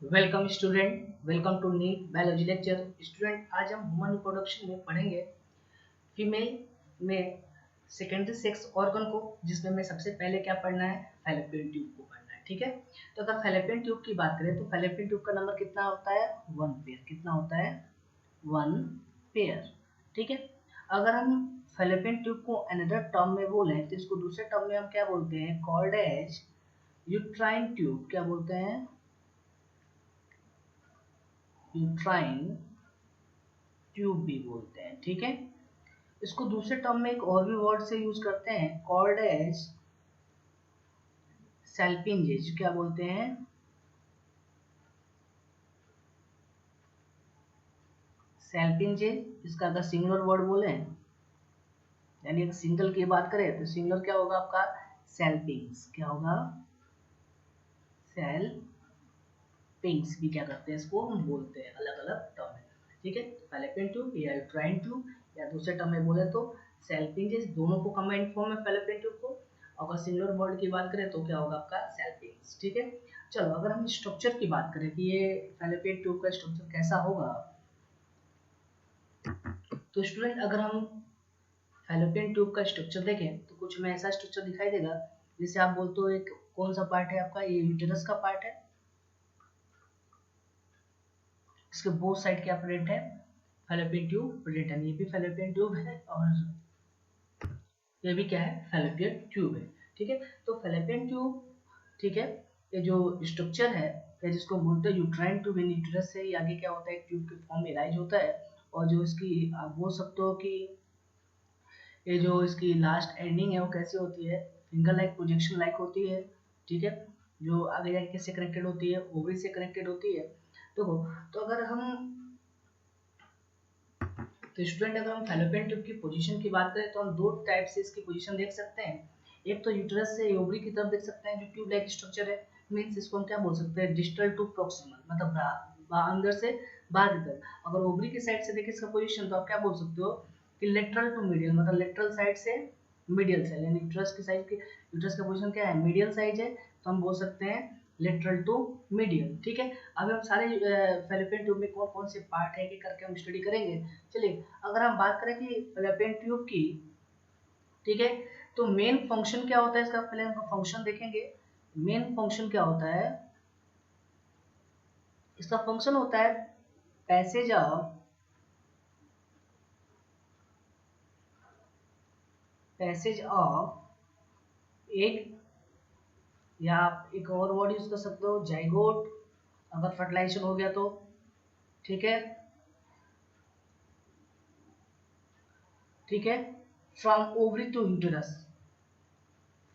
Welcome student, welcome to NEET biology lecture. Student, आज हम human reproduction में पढ़ेंगे फीमेल में सेकेंडरी सेक्स ऑर्गन को, जिसमें में सबसे पहले क्या पढ़ना है, फैलोपियन ट्यूब को पढ़ना है। ठीक है, तो अगर फैलोपियन ट्यूब की बात करें तो फैलोपियन ट्यूब का नंबर कितना होता है, 1 पेयर। कितना होता है, 1 पेयर। ठीक है, अगर हम फैलोपियन ट्यूब को अनदर टर्म में बोलें तो इसको दूसरे टर्म में हम क्या बोलते हैं, कॉल्ड एज यूट्राइन ट्यूब। क्या बोलते हैं, यूट्राइन ट्यूब भी बोलते हैं। ठीक है, इसको दूसरे टर्म में एक और भी वर्ड से यूज करते हैं, कॉल्ड एज सेल्पिंजेज। क्या बोलते हैं, सेल्पिंजेज। इसका अगर सिंगुलर वर्ड बोले, यानी अगर सिंगल की बात करें तो सिंगुलर क्या होगा आपका, सेल्पिंग्स। क्या होगा, सेल्पिंग्स भी क्या करते हैं, इसको हम बोलते हैं अलग अलग टर्म में। ठीक है, फैलोपियन ट्यूब या यूट्राइन ट्यूब, या दूसरे टर्म में बोले तो सेल्पिंजेस, दोनों को कंबाइंड फॉर्म में फैलोपियन ट्यूब को। अगर सिंगुलर वर्ड की बात करें तो क्या होगा आपका, सेल्पिंग्स। ठीक है, चलो अगर हम स्ट्रक्चर की बात करें कि ये फैलोपियन ट्यूब का स्ट्रक्चर कैसा होगा, तो स्टूडेंट अगर हम फैलोपियन ट्यूब का स्ट्रक्चर देखें तो कुछ में ऐसा स्ट्रक्चर दिखाई देगा, जिसे आप बोलते हो एक कौन सा पार्ट है आपका, ये यूटेरस का पार्ट है। इसके बोथ साइड क्या प्रेजेंट है, फैलोपियन ट्यूब प्रेजेंट है। ये भी फैलोपियन ट्यूब है और ये भी क्या है, फैलोपियन ट्यूब है। ठीक है, तो फैलोपियन ट्यूब, ठीक है, ये जो स्ट्रक्चर है या जिसको बोलते हैं यूट्राइन ट्यूब, इन यूटेरस से ही आगे क्या होता है, एक ट्यूब के फॉर्म में राइज होता है। और जो इसकी आप बोल सकते हो कि ये जो इसकी लास्ट एंडिंग है वो कैसी होती है, फिंगर लाइक प्रोजेक्शन लाइक होती है। ठीक है, जो आगे जाके किससे कनेक्टेड होती है, ओवरी से कनेक्टेड होती है। तो अगर हम, तो स्टूडेंट अगर हम फैलोपियन ट्यूब की पोजीशन की बात करें तो हम दो टाइप से इसकी पोजीशन देख सकते हैं। एक तो यूटेरस से ओवरी की तरफ देख सकते हैं, जो ट्यूब लाइक स्ट्रक्चर है। मींस इसको हम क्या बोल सकते हैं, डिस्टल टू प्रॉक्सिमल, मतलब अंदर से बाहर की तरफ। अगर ओवरी की साइड से देखें इसका पोजीशन तो आप क्या बोल सकते हो कि लेटरल टू मीडियल, मतलब लेटरल साइड से मीडियल साइड, यानी यूटेरस की साइड की, यूटेरस का पोजीशन क्या है, मीडियल साइड है, तो हम बोल सकते हैं लेटरल टू मीडियल। ठीक है, अभी हम सारे फैलोपियन ट्यूब में कौन कौन से पार्ट है कि करके हम स्टडी करेंगे। चलिए अगर हम बात करें कि फैलोपियन ट्यूब की, ठीक है, तो मेन फंक्शन क्या होता है इसका, पहले हम फंक्शन देखेंगे। मेन फंक्शन क्या होता है, इसका फंक्शन होता है पैसेज ऑफ, एग, या आप एक और वर्ड यूज कर सकते हो जाइगोट, अगर फर्टिलाइजेशन हो गया तो। ठीक है, ठीक है, from ovary to uterus,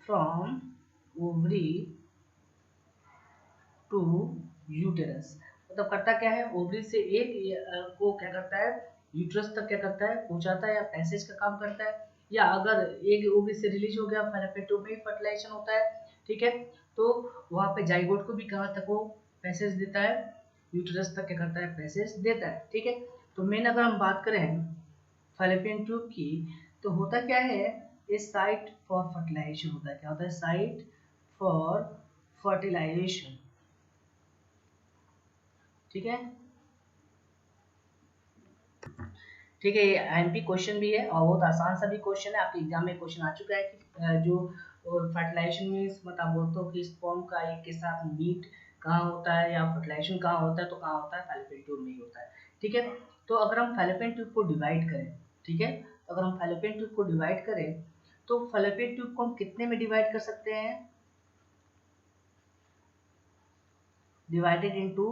from ovary to uterus, मतलब करता क्या है, ओवरी से एक को क्या करता है, यूटेरस तक क्या करता है, पहुंचाता है, या पैसेज का काम करता है। या अगर एक ओवरी से रिलीज हो गया, फैलोपियन ट्यूब में फर्टिलाइजेशन होता है। ठीक है, तो वहां पे जाइगोट को भी कहां तक वो पैसेज देता है, यूटेरस तक क्या करता है, पैसेज देता है। ठीक है, तो मेन अगर हम बात करें फैलोपियन ट्यूब की, तो होता क्या है, ये साइट फॉर फर्टिलाइजेशन होता है। क्या होता है, साइट फॉर फर्टिलाइजेशन। ठीक है, ठीक है, ये आईएमपी क्वेश्चन भी है और बहुत आसान सा भी क्वेश्चन है, आपके एग्जाम में क्वेश्चन आ चुका है कि जो फर्टिलाइजेशन मीन्स मतलब बोलते हो कि स्पर्म का एक के साथ मीट कहाँ होता है, या फर्टिलाइजेशन कहाँ होता है, तो कहाँ होता है, फैलोपियन ट्यूब में ही होता है। ठीक है, तो अगर हम फैलोपियन ट्यूब को डिवाइड करें, ठीक है, तो अगर हम फैलोपियन ट्यूब को डिवाइड करें तो फैलोपियन ट्यूब को हम कितने में डिवाइड कर सकते हैं, डिवाइडेड इनटू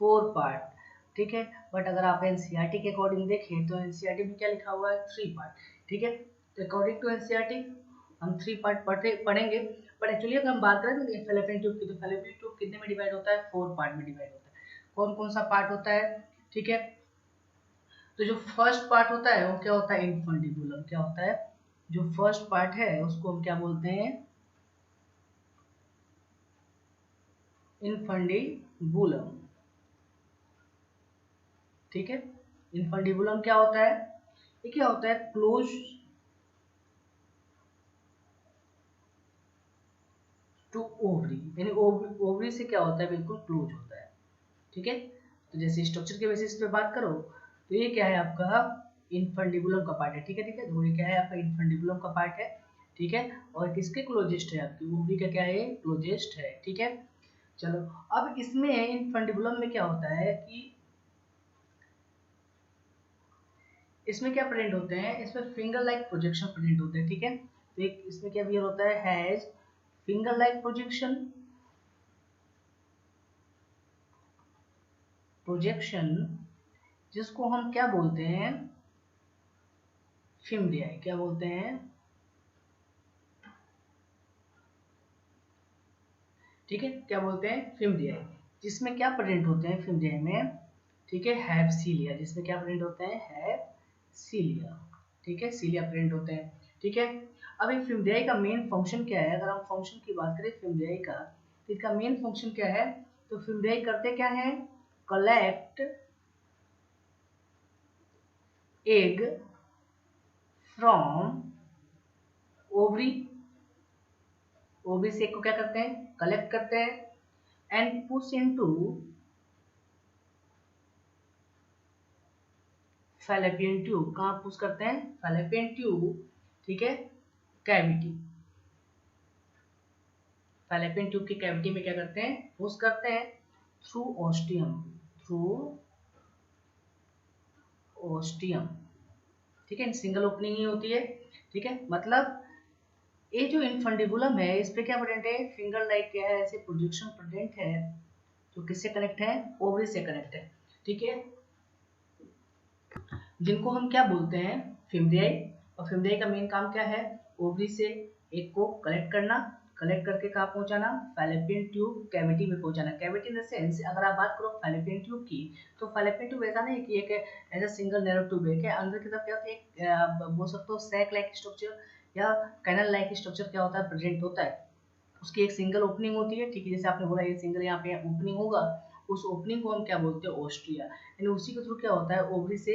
4 पार्ट। ठीक है, बट अगर आप एनसीईआरटी के अकॉर्डिंग देखें तो एनसीईआरटी में क्या लिखा हुआ है, 3 पार्ट। ठीक है, तो अकॉर्डिंग टू एनसीईआरटी हम 3 पार्ट पढ़ेंगे। पर एक्चुअली अगर हम बात करें तो फैलोपियन ट्यूब की, तो फैलोपियन ट्यूब कितने में डिवाइड होता है, 4 पार्ट में डिवाइड होता है। कौन कौन सा पार्ट होता है, ठीक है, तो जो फर्स्ट पार्ट होता है वो क्या होता है, इनफंडिबुलम। क्या होता है, जो फर्स्ट पार्ट है उसको हम क्या बोलते हैं, इनफंडिबुलम। ठीक है, इनफंडिबुलम क्या होता है, ये क्या होता है, क्लोज टू ओवरी, यानी ओवरी से क्या होता है, बिल्कुल क्लोज होता है। ठीक है। तो जैसे स्ट्रक्चर के बेसिस पे बात करो तो ये क्या है आपका इनफंडिबुलम का पार्ट है, ठीक है ठीक है। तो ये क्या है आपका इनफंडिबुलम का पार्ट है, ठीक है। और किसके क्लोजेस्ट है आपकी ओवरी का क्या है क्लोजेस्ट है, ठीक है। चलो अब इसमें इनफंडिबुलम में क्या होता है कि इसमें क्या प्रेजेंट होते हैं, इसमें फिंगर लाइक प्रोजेक्शन प्रेजेंट होते हैं, ठीक है। तो एक इसमें क्या बिहेव होता है has finger like projection, projection जिसको हम क्या बोलते हैं फिम्ब्रियाई, क्या बोलते हैं, ठीक है, क्या बोलते हैं फिम्ब्रियाई। जिसमें क्या प्रेजेंट होते हैं फिम्ब्रियाई में, ठीक है, हैव सीलिया, जिसमें क्या प्रेजेंट होते हैं हैव सीलिया, ठीक है, सीलिया प्रेजेंट होते हैं, ठीक है। अब एक फिम्ब्रियाई का मेन फंक्शन क्या है, अगर हम फंक्शन की बात करें फिम्ब्रियाई का तो इसका मेन फंक्शन क्या है, तो फिम्ब्रियाई करते क्या है, collect egg from ovary, ovary से को क्या करते हैं कलेक्ट करते हैं and push into fallopian tube, कहाँ पुश करते हैं फैलोपियन ट्यूब, ठीक है, कैविटी, फैलोपियन ट्यूब की कैविटी में क्या करते हैं पुश करते हैं थ्रू ओस्टियम, थ्रू ओस्टियम, ठीक है, सिंगल ओपनिंग ही होती है, ठीक है। मतलब ये जो इनफंडिबुलम है इस पे क्या प्रेजेंट है फिंगर लाइक क्या है ऐसे प्रोजेक्शन प्रेजेंट है, तो किससे कनेक्ट है ओवरी से कनेक्ट है, ठीक है, जिनको हम क्या बोलते हैं फिम्ब्रियाई। और फिम्ब्रियाई का मेन काम क्या है ओवरी से एक को कलेक्ट करना, कलेक्ट करके कहाँ पहुंचाना फैलोपियन ट्यूब कैविटी में पहुंचाना। कैविटी इन द सेंस अगर आप बात करो फैलोपियन ट्यूब की तो फैलोपियन ट्यूब ऐसा नहीं कि एक ऐसा सिंगल नैरो ट्यूब है, क्या अंदर की तरफ क्या होता है एक बोल सकते हो सैक लाइक स्ट्रक्चर या कैनल लाइक स्ट्रक्चर क्या होता है प्रेजेंट होता है, उसकी एक सिंगल ओपनिंग होती है, ठीक है, जैसे आपने बोला ये सिंगल यहाँ पे ओपनिंग होगा, उस ओपनिंग को हम क्या बोलते हैं ओस्ट्रिया, यानी उसी के थ्रू क्या होता है ओवरी से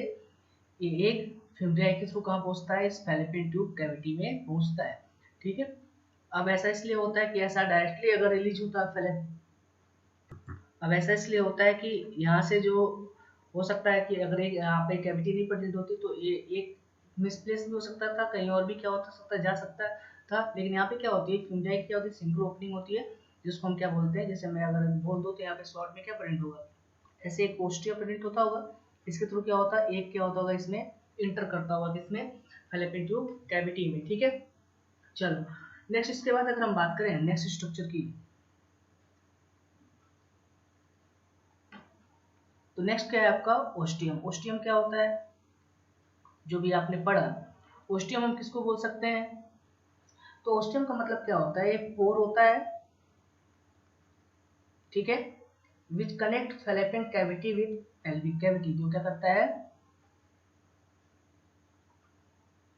ये एक फिम्ब्रियाई के थ्रू कहाँ पहुंचता है इस फैलोपियन ट्यूब कैविटी में पहुंचता है, ठीक है। अब ऐसा इसलिए होता है कि ऐसा डायरेक्टली अगर रिलीज होता है अब ऐसा इसलिए होता है कि यहाँ से जो हो सकता है कि अगर एक यहाँ पे कैविटी नहीं प्रेजेंट होती तो ये एक मिसप्लेस भी हो सकता था, कहीं और भी क्या होता सकता जा सकता था, लेकिन यहाँ पे क्या होती है फिम्ब्रियाई क्या होती है सिंगल ओपनिंग होती है, जिसको हम क्या बोलते हैं, जैसे मैं अगर बोल दूँ तो यहाँ पे शॉर्ट में क्या प्रेजेंट होगा ऐसे एक पोस्टिया प्रेजेंट होता होगा, इसके थ्रू क्या होता है एक क्या होता होगा इसमें इंटर करता होगा किसमें फैलोपियन ट्यूब कैविटी में, ठीक है। चलो नेक्स्ट इसके बाद अगर हम बात करें नेक्स्ट स्ट्रक्चर की, तो नेक्स्ट क्या है आपका ओस्टियम। ओस्टियम क्या होता है जो भी आपने पढ़ा, ओस्टियम हम किसको बोल सकते हैं, तो ओस्टियम का मतलब क्या होता है, एक पोर होता है, ठीक है, which connect fallopian cavity with pelvic cavity, जो क्या करता है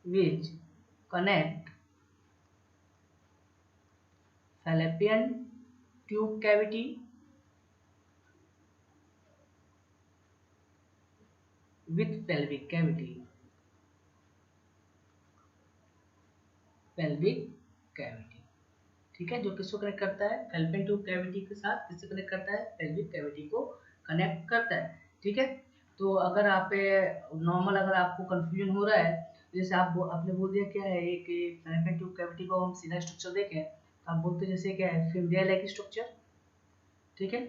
which connect fallopian tube cavity with pelvic cavity, pelvic cavity, ठीक है, जो किसको कनेक्ट करता है फैलोपियन ट्यूब कैविटी के साथ किससे कनेक्ट करता है पेल्विक कैविटी को कनेक्ट करता है, ठीक है। तो अगर आप नॉर्मल अगर आपको कंफ्यूजन हो रहा है जैसे आपने बोल दिया क्या है कि फैलोपियन ट्यूब कैविटी को हम सीधा स्ट्रक्चर देखें तो आप बोलते जैसे क्या है फिम्ब्रियाई लाइक स्ट्रक्चर, ठीक है,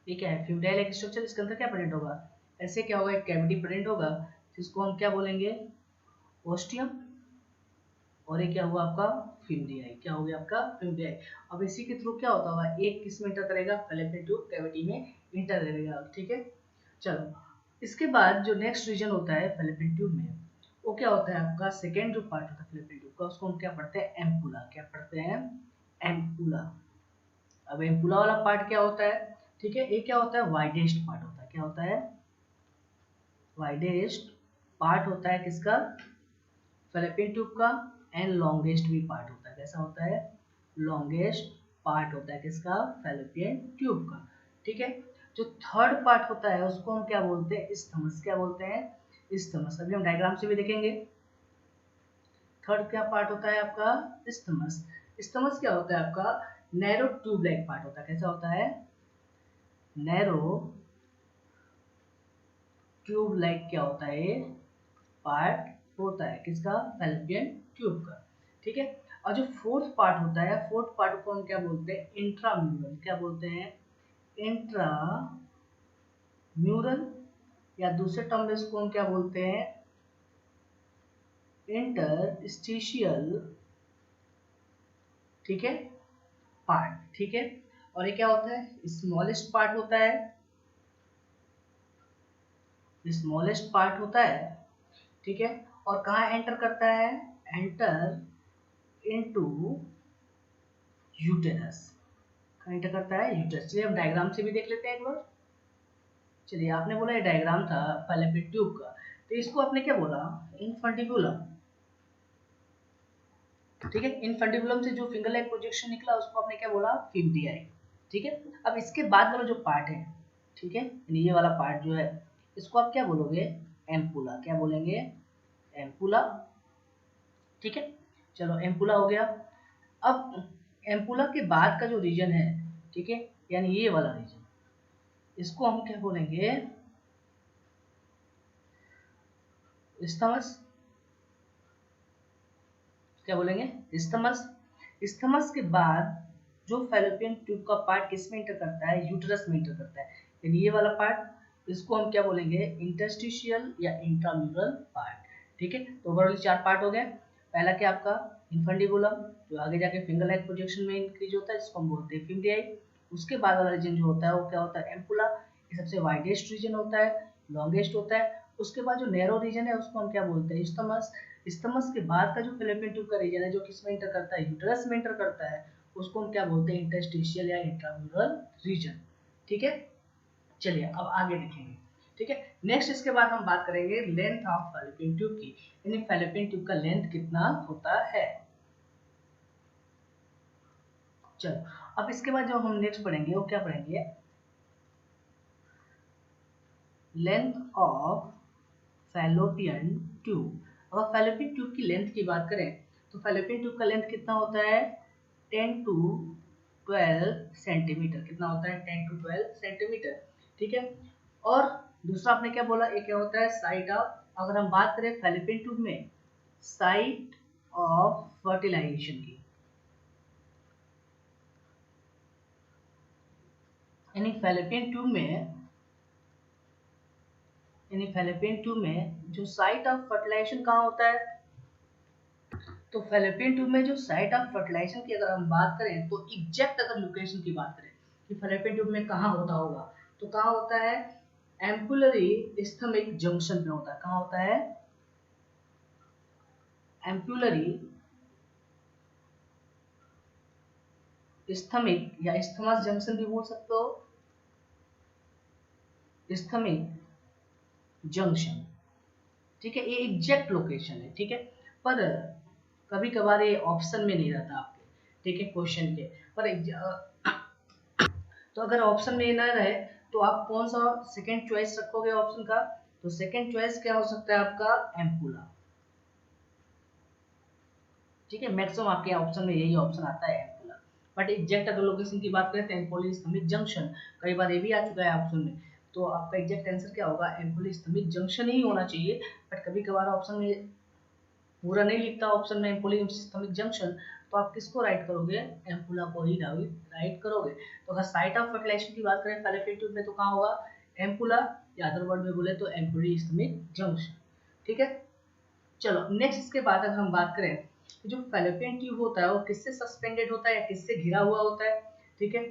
ये क्या है फिम्ब्रियाई लाइक स्ट्रक्चर, इसके अंदर क्या प्रेजेंट होगा ऐसे क्या होगा एक कैविटी प्रेजेंट होगा जिसको हम क्या बोलेंगे ओस्टियम, और ये क्या हुआ आपका फिम्ब्रियाई, क्या हो गया आपका फिम्ब्रियाई। अब इसी के थ्रू क्या होता होगा एक किस में इंटर करेगा फैलोपियन ट्यूब कैविटी में इंटर करेगा, ठीक है। चलो इसके बाद जो नेक्स्ट रीजन होता है फैलोपियन ट्यूब में वो क्या होता है आपका सेकेंड जो पार्ट होता है फैलोपियन ट्यूब का उसको हम क्या पढ़ते हैं एम्पुला, क्या पढ़ते हैं एम्पुला। अब एम्पुला वाला पार्ट क्या होता है, ठीक है, ये क्या होता है वाइडेस्ट पार्ट होता है, क्या होता है वाइडेस्ट पार्ट होता है किसका फैलोपियन ट्यूब का, एंड लॉन्गेस्ट भी पार्ट होता है, कैसा होता है लॉन्गेस्ट पार्ट होता है किसका फैलोपियन ट्यूब का, ठीक है। जो थर्ड पार्ट होता है उसको हम क्या बोलते हैं इस्थमस, क्या बोलते हैं इस्थमस, अभी हम डायग्राम से भी देखेंगे। थर्ड क्या पार्ट होता है आपका इस्थमस, इस्थमस क्या होता है आपका नैरो ट्यूब लाइक पार्ट होता है, कैसा होता है नैरो ट्यूब लाइक क्या होता है, पार्ट होता है किसका, फैलोपियन ट्यूब का। ठीक है, और जो फोर्थ पार्ट होता है, फोर्थ पार्ट को हम क्या बोलते हैं, इंट्राम्यूरल। क्या बोलते हैं, इंट्राम्यूरल, या दूसरे टर्म में इसको हम क्या बोलते हैं, इंटरस्टिशियल। ठीक है, पार्ट। ठीक है, और ये क्या होता है, स्मॉलेस्ट पार्ट होता है, स्मॉलेस्ट पार्ट होता है। ठीक है, और कहाँ एंटर करता है, एंटर इनटू यूटेरस, कहाँ एंटर करता है, यूटेरस। चलिए हम डायग्राम से भी देख लेते हैं एक बार। चलिए, आपने बोला ये डायग्राम था फैलोपियन ट्यूब का, तो इसको आपने क्या बोला, इनफंडिबुलम। ठीक है, इनफंडिबुलम से जो फिंगर लाइक प्रोजेक्शन निकला उसको आपने क्या बोला, फिम्टियाई। ठीक है, अब इसके बाद वाला जो पार्ट है, ठीक है, ये वाला पार्ट जो है, इसको आप क्या बोलोगे, एम्पुला। क्या बोलेंगे, एम्पुला। ठीक है, चलो एम्पुला हो गया। अब एम्पुला के बाद का जो रीजन है, ठीक है, यानी ये वाला रीजन, इसको हम क्या बोलेंगे, इस्थमस। क्या बोलेंगे, इस्थमस। इस्थमस के बाद जो फैलोपियन ट्यूब का पार्ट किस में इंटर करता है, यूटेरस में इंटर करता है, यानी ये वाला पार्ट, इसको हम क्या बोलेंगे, इंटरस्टिशियल या इंट्राम्यूरल पार्ट। ठीक है, तो ओवरऑल 4 पार्ट हो गए। पहला क्या आपका, इनफंडिबुलम, जो आगे जाके फिंगर लाइक प्रोजेक्शन में इंक्रीज होता है, जिसको हम बोलते हैं फिम्टियाई। उसके बाद वाला रीजन जो होता है वो क्या होता है, एम्पुला। ये सबसे वाइडेस्ट रीजन होता है, लॉन्गेस्ट होता है। उसके बाद जो नैरो रीजन है उसको हम क्या बोलते हैं, इस्थमस। इस्थमस के बाद का जो फैलोपियन ट्यूब का रीजन है, जो किस में इंटर करता है, यूटेरस में इंटर करता है, उसको हम क्या बोलते हैं, इंटरस्टिशियल या इंट्राम्यूरल रीजन। ठीक है, चलिए अब आगे देखेंगे। ठीक है, नेक्स्ट इसके बाद हम बात करेंगे लेंथ ऑफ फैलोपियन ट्यूब की, यानी फैलोपियन ट्यूब का लेंथ कितना होता है। चलो, अब इसके बाद जो हम नेक्स्ट पढ़ेंगे वो क्या पढ़ेंगे, लेंथ ऑफ फैलोपियन ट्यूब। अगर फैलोपियन ट्यूब की लेंथ की बात करें तो फैलोपियन ट्यूब का लेंथ कितना होता है, 10 टू 12 सेंटीमीटर। कितना होता है, 10 टू 12 सेंटीमीटर। ठीक है, और दूसरा आपने क्या बोला, एक क्या होता है, साइट ऑफ, अगर हम बात करें फैलोपियन ट्यूब में साइट ऑफ फर्टिलाइजेशन की, यानी फैलोपियन ट्यूब में, यानी फैलोपियन ट्यूब में जो साइट ऑफ फर्टिलाइजेशन कहाँ होता है, तो फैलोपियन ट्यूब में जो साइट ऑफ फर्टिलाइजेशन की अगर हम बात करें तो एग्जैक्ट अगर लोकेशन की बात करें कि फैलोपियन ट्यूब में कहाँ होता होगा, तो कहाँ होता है, एम्पुलरी स्थमिक जंक्शन पे होता है। कहाँ होता है, एम्पुलरी स्थमिक या स्थमस जंक्शन भी बोल सकते हो, स्थमिक जंक्शन। ठीक है, ये एग्जैक्ट लोकेशन है। ठीक है, पर कभी कभार ये ऑप्शन में नहीं रहता आपके, ठीक है, क्वेश्चन के पर तो अगर ऑप्शन में ना रहे तो आप कौन सा सेकंड चॉइस रखोगे ऑप्शन का, तो सेकंड चॉइस क्या हो सकता है आपका, एम्पुला। ठीक है, मैक्सिमम आपके ऑप्शन में यही ऑप्शन आता है, एम्पुला। बट एग्जैक्ट अगर लोकेशन की बात करें तो एम्पोली स्थमिक जंक्शन, कई बार ये भी आ चुका है ऑप्शन में, तो आपका एग्जैक्ट आंसर क्या होगा, एम्पोली स्थमिक जंक्शन ही होना चाहिए। बट कभी कभार ऑप्शन में पूरा नहीं लिखता, ऑप्शन में एम्पोली स्थमिक जंक्शन, तो आप किसको राइट करोगे, एम्पुला को ही राइट करोगे। तो अगर साइट ऑफ फर्टिलाइजेशन की बात करें फैलोपियन ट्यूब में तो कहाँ होगा, एम्पुला, या अदर वर्ड में बोले तो एम्पोली स्थमिक जंक्शन। ठीक है, चलो नेक्स्ट इसके बाद अगर हम बात करें कि जो फैलोपियन ट्यूब होता है वो किससे सस्पेंडेड होता है या किससे घिरा हुआ होता है। ठीक है,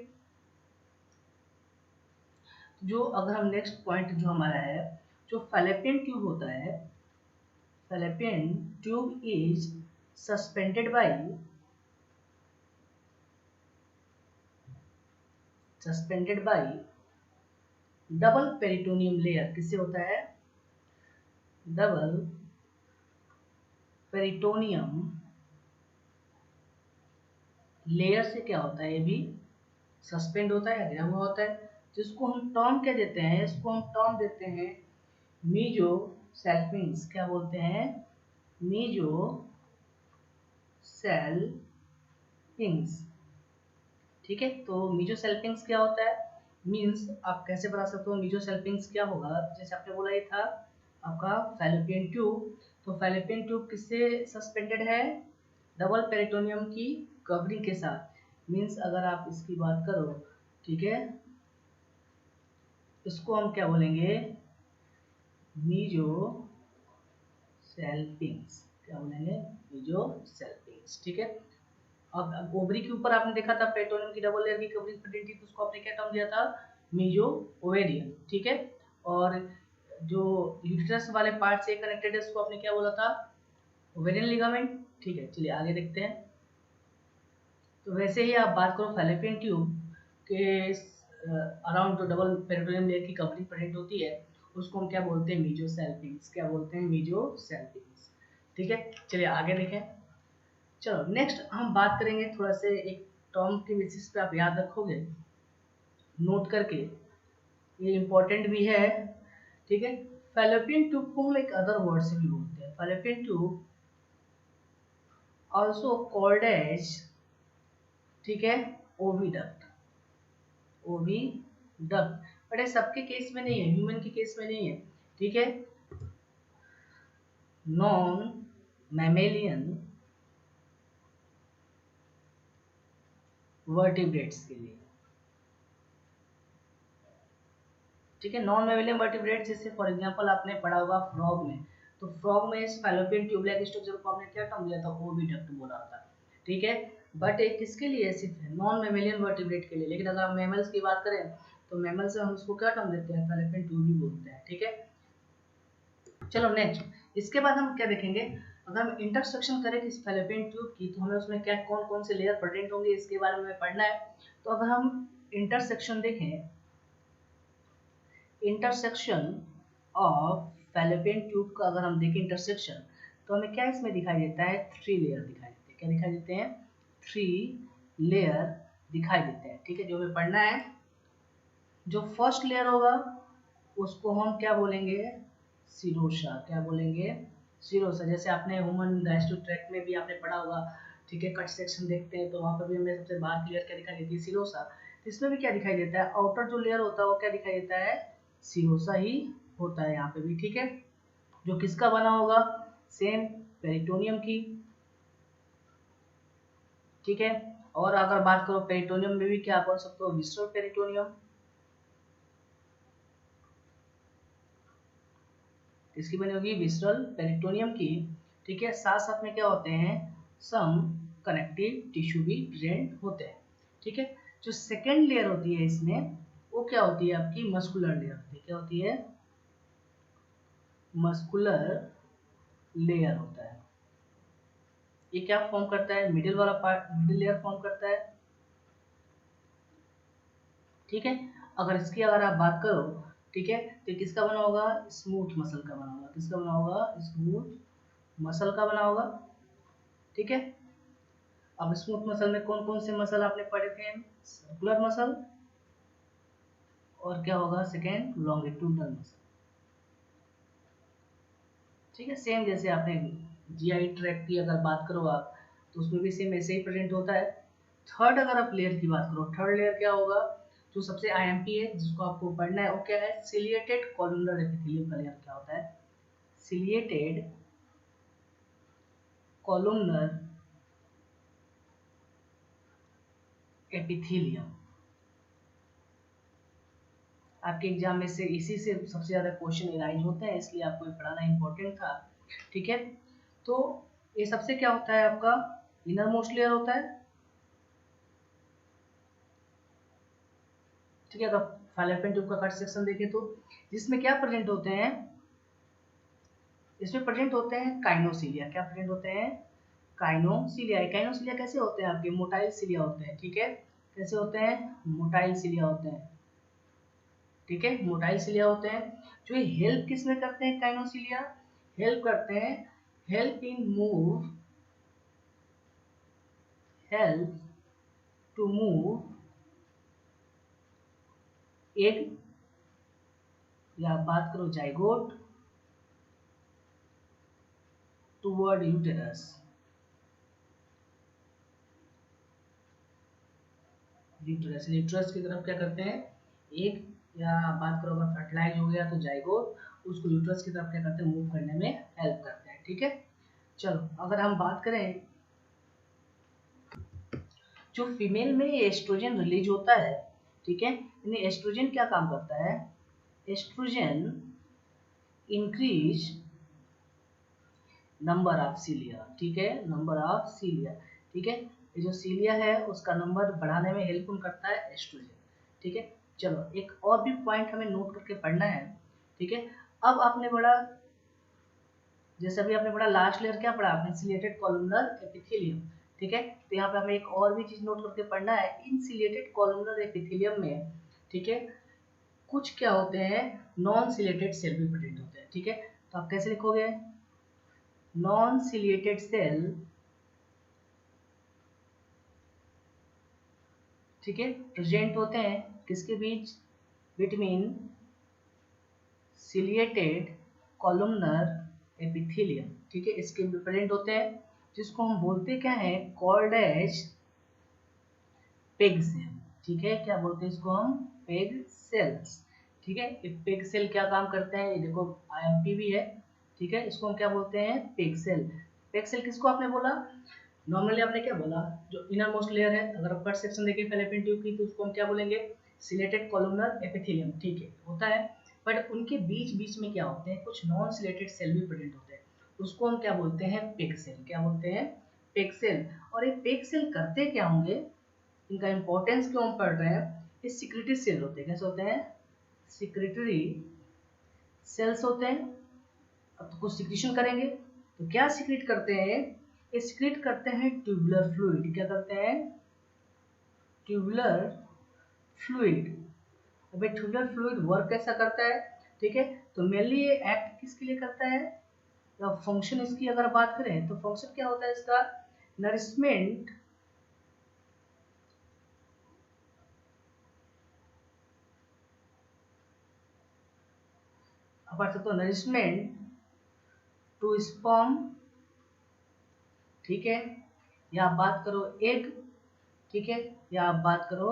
जो अगर हम नेक्स्ट पॉइंट जो हमारा है, जो फैलोपियन ट्यूब होता है, fallopian tube is suspended bye, suspended bye double peritoneum layer. किससे होता है, डबल पेरिटोनियम लेयर से क्या होता है, ये भी सस्पेंड होता है या घिरा हुआ होता है, जिसको हम टर्म क्या देते हैं, इसको हम टर्म देते हैं मीजो सेल्फिंग्स। क्या बोलते हैं, मीजो सेल्फिंग्स। ठीक है, तो मीजो सेल्फिंग्स क्या होता है, मीन्स आप कैसे बता सकते हो मीजोसेल्पिंग्स क्या होगा, जैसे आपने बोला ये था आपका फैलोपियन ट्यूब, तो फैलोपियन ट्यूब किससे सस्पेंडेड है, डबल पेरिटोनियम की कवरिंग के साथ। मीन्स अगर आप इसकी बात करो, ठीक है, इसको हम क्या बोलेंगे, मीजो सेल्पिंग्स, क्या बोलेंगे, मीजो सेल्पिंग्स, ठीक है। अब ओवरी के ऊपर आपने देखा था पेरिटोनियम की डबल लेयर की कवरिंग प्रेजेंट थी, तो उसको आपने क्या टर्म दिया था, मीजो ओवेरियन, ठीक है। और जो यूट्रस वाले पार्ट से कनेक्टेड है उसको आपने क्या बोला था, ओवेरियन लिगामेंट, ठीक है। चलिए आगे देखते हैं। तो वैसे ही आप बात करो फैलोपियन ट्यूब के अराउंड जो डबल पेरिटोनियम लेयर की कवरिंग प्रेजेंट होती है उसको हम क्या बोलते हैं, मीजोसेल्पिंग्स, क्या बोलते हैं, मीजोसेल्पिंग्स, ठीक है। चलिए आगे देखें। चलो नेक्स्ट हम बात करेंगे थोड़ा से एक टर्म के बेसिस पे, आप याद रखोगे नोट करके, ये इम्पोर्टेंट भी है, ठीक है। फैलोपियन ट्यूब को हम एक अदर वर्ड से भी बोलते हैं, fallopian tube also called as, ठीक है, ओविडक्ट, ओविडक्ट, बट ये सबके केस में नहीं है, ह्यूमन के केस में नहीं है, ठीक है। नॉन मैमेलियन वर्टिब्रेट्स के लिए, ठीक है। नॉन मैमेलियन वर्टिब्रेट्स जैसे फॉर एग्जांपल आपने पढ़ा होगा फ्रॉग में, तो फ्रॉग में इस फैलोपियन ट्यूब लाइक स्ट्रक्चर को आपने क्या टर्म दिया था, ओविडक्ट बोला था, ठीक है। बट एक किसके लिए सिर्फ नॉन मैमेलियन वर्टिब्रेट के लिए, लेकिन अगर हम मैमल्स की बात करें तो मैमल से हम उसको क्या टर्म देते हैं, फैलोपियन ट्यूब ही बोलते हैं, ठीक है। चलो नेक्स्ट इसके बाद हम क्या देखेंगे, अगर हम इंटरसेक्शन करें इस फैलोपियन ट्यूब की तो हमें उसमें क्या कौन कौन से लेयर प्रेजेंट होंगे इसके बारे में पढ़ना है। तो अगर हम इंटरसेक्शन देखें, इंटरसेक्शन ऑफ फैलोपियन ट्यूब का अगर हम देखें इंटरसेक्शन, तो हमें क्या इसमें दिखाई देता है, 3 लेयर दिखाई देते हैं, क्या दिखाई देते हैं, 3 लेयर दिखाई देते हैं, ठीक है। जो हमें पढ़ना है, जो फर्स्ट लेयर होगा उसको हम क्या बोलेंगे, सिरोसा, क्या बोलेंगे, सिरोसा। जैसे आपने ह्यूमन डाइजेस्टिव ट्रैक्ट में भी आपने पढ़ा होगा, ठीक है, कट सेक्शन देखते हैं तो वहाँ पर भी हमें सबसे बाहर की लेयर क्या दिखाई देती है, सिरोसा। तो इसमें भी क्या दिखाई देता है, आउटर जो लेयर होता है वो क्या दिखाई देता है, सिरोसा ही होता है यहाँ पे भी, ठीक है। जो किसका बना होगा, सेम पेरिटोनियम की, ठीक है। और अगर बात करो पेरिटोनियम में भी क्या बोल सकते हो, विसरल पेरिटोनियम, इसकी बनी होगी विसरल पेरिटोनियम की, ठीक है। साथ साथ में क्या होते हैं, सम कनेक्टिव टिश्यू भी प्रेजेंट होते हैं, ठीक है। जो सेकेंड लेयर होती है इसमें वो क्या होती है, आपकी मस्कुलर लेयर होती है, क्या होती है, मस्कुलर लेयर होता है। ये क्या फॉर्म करता है, मिडिल वाला पार्ट, मिडिल लेयर फॉर्म करता है, ठीक है। अगर इसकी अगर आप बात करो, ठीक है, तो किसका बना होगा, स्मूथ मसल का बना होगा, किसका बना होगा, स्मूथ मसल का बना होगा, ठीक है। अब स्मूथ मसल में कौन कौन से मसल आपने पढ़े थे, सर्कुलर मसल, और क्या होगा सेकेंड, लॉन्गिट्यूडनल मसल, ठीक है। सेम जैसे आपने जीआई ट्रैक्ट की अगर बात करो आप, तो उसमें भी सेम ऐसे ही प्रेजेंट होता है। थर्ड अगर आप लेयर की बात करो, थर्ड लेयर क्या होगा, जो सबसे आईएमपी है जिसको आपको पढ़ना है वो क्या है, सिलिएटेड कॉलमनर एपिथेलियम का लेयर क्या होता है, सिलिएटेड कॉलमनर एपिथेलियम। आपके एग्जाम में से इसी से सबसे ज्यादा क्वेश्चन एराइज होते हैं, इसलिए आपको ये पढ़ाना इंपॉर्टेंट था, ठीक है। तो ये सबसे क्या होता है, आपका इनर मोस्ट लेयर होता है, ठीक है। अगर फैलोपियन ट्यूब का कट सेक्शन देखें तो जिसमें क्या प्रेजेंट होते हैं, इसमें प्रेजेंट होते हैं काइनोसिलिया, क्या प्रेजेंट होते हैं, काइनोसिलिया। काइनोसिलिया कैसे होते हैं, आपके मोटाइल सिलिया होते हैं, ठीक है। कैसे होते हैं, मोटाइल सिलिया होते हैं, ठीक है, मोटाइल सिलिया होते हैं। जो ये हेल्प किस में करते हैं, काइनोसिलिया हेल्प करते हैं, help in move, help to move egg, या बात करो zygote toward uterus, uterus uterus की तरफ क्या करते हैं, एग, या बात करो अगर फर्टिलाइज हो गया तो जाइगोट, उसको यूट्रस की तरफ क्या करते हैं, मूव करने में हेल्प करते हैं। ठीक है, चलो अगर हम बात करें जो फीमेल में एस्ट्रोजन रिलीज होता है, ठीक है, यानी एस्ट्रोजन क्या काम करता है, oestrogen increase number of cilia, ठीक है, नंबर ऑफ सीलिया, ठीक है, ये जो सीलिया है उसका नंबर बढ़ाने में हेल्प करता है एस्ट्रोजन। ठीक है, चलो एक और भी पॉइंट हमें नोट करके पढ़ना है। ठीक है, अब आपने पढ़ा, जैसे अभी आपने पढ़ा लास्ट लेयर क्या पढ़ा आपने, इंसिलिएटेड कॉलमनर एपिथेलियम। ठीक है, तो यहाँ पे हमें एक और भी चीज नोट करके पढ़ना है, इंसिलिएटेड कॉलमनर एपिथेलियम में, ठीक है, कुछ क्या होते हैं, नॉन सिलेटेड सेल भी प्रेजेंट होते हैं। ठीक है, तो आप कैसे लिखोगे, नॉन सिलिएटेड सेल, ठीक है, प्रेजेंट होते हैं किसके बीच, बिटवीन सिलिएटेड कॉलमनर एपिथेलियम। ठीक है, इसके प्रेजेंट होते हैं, जिसको हम बोलते क्या है, कॉल्ड एज पेग सेल। ठीक है, क्या बोलते हैं इसको हम, पेग सेल्स। ठीक है, ये पेग सेल क्या काम करते हैं, ये देखो आईएमपी भी है। ठीक है, इसको हम क्या बोलते हैं, पेग सेल। पेग सेल किसको आपने बोला, नॉर्मली आपने क्या बोला, जो इनर मोस्ट लेयर है, अगर आप कट सेक्शन देखें फैलोपियन ट्यूब की तो उसको हम क्या बोलेंगे, सिलेटेड कॉलमनर एपिथेलियम। ठीक है, होता है, बट उनके बीच बीच में क्या होते हैं, कुछ नॉन सिलेटेड सेल भी प्रेजेंट होते हैं, उसको हम क्या बोलते हैं, पेग सेल। क्या बोलते हैं, पेग सेल। और ये पेग सेल करते क्या होंगे, इनका इंपॉर्टेंस क्यों हम पढ़ रहे हैं, ये सिक्रेटरी सेल होते हैं। कैसे होते हैं, सिक्रेटरी सेल्स होते हैं। अब तो कुछ सिक्रीशन करेंगे, तो क्या सिक्रेट करते हैं, ये सिक्रेट करते हैं ट्यूबुलर फ्लूइड। क्या करते हैं, ट्यूबुलर फ्लूइड। अब ट्यूबुलर फ्लूइड वर्क कैसा करता है, ठीक है, तो मेनली ये एक्ट किसके लिए करता है, या फंक्शन इसकी अगर बात करें तो फंक्शन क्या होता है इसका, नरिशमेंट तो नरिशमेंट टू स्पर्म, ठीक है, या आप बात करो एग, ठीक है, या आप बात करो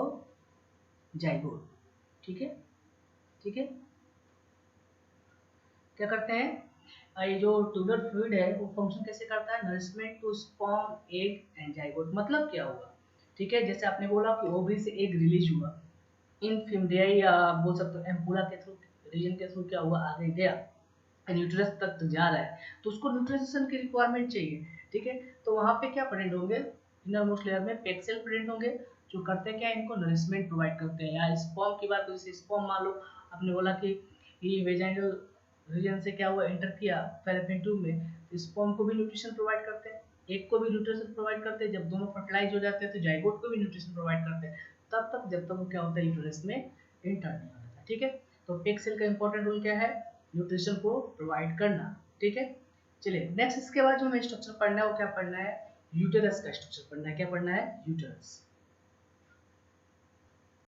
जाइगोट। ठीक है, ठीक है, क्या करते हैं, ये जो ट्यूबुलर फ्लूइड है वो फंक्शन कैसे करता है, nourishment to sperm egg and zygote. मतलब क्या होगा, ठीक है, जैसे आपने बोला कि ओवरी से एग रिलीज हुआ, इन फिमडियाई या आप बोल सकते हो एम्पुला के थ्रू, रीजन के थ्रू क्या हुआ, आगे गया, न्यूट्रस तक तो जा रहा है, तो उसको न्यूट्रिशन की रिक्वायरमेंट चाहिए। ठीक है, तो वहाँ पे क्या प्रेजेंट होंगे, इनर मोस्ट लेयर में पेग सेल प्रेजेंट होंगे, जो करते हैं क्या, इनको नरिशमेंट प्रोवाइड करते हैं। या स्पर्म की बात, जैसे स्पर्म मान लो आपने बोला कि ये वेजाइनल रीजन से क्या हुआ, एंटर किया फैलोपियन ट्यूब में, तो स्पर्म को भी न्यूट्रिशन प्रोवाइड करते हैं, एग को भी न्यूट्रिशन प्रोवाइड करते हैं, जब दोनों फर्टिलाइज हो जाते हैं तो जाइगोट को भी न्यूट्रिशन प्रोवाइड करते हैं, तब तक जब तक वो क्या होता है, यूट्रस में एंटर नहीं होता है। ठीक है, तो पेग सेल का इंपॉर्टेंट रोल क्या है, न्यूट्रिशन को प्रोवाइड करना। ठीक है, चलिए नेक्स्ट इसके बाद जो हमें स्ट्रक्चर पढ़ना है वो क्या पढ़ना है, यूटेरस का स्ट्रक्चर पढ़ना है। क्या पढ़ना है, यूटेरस।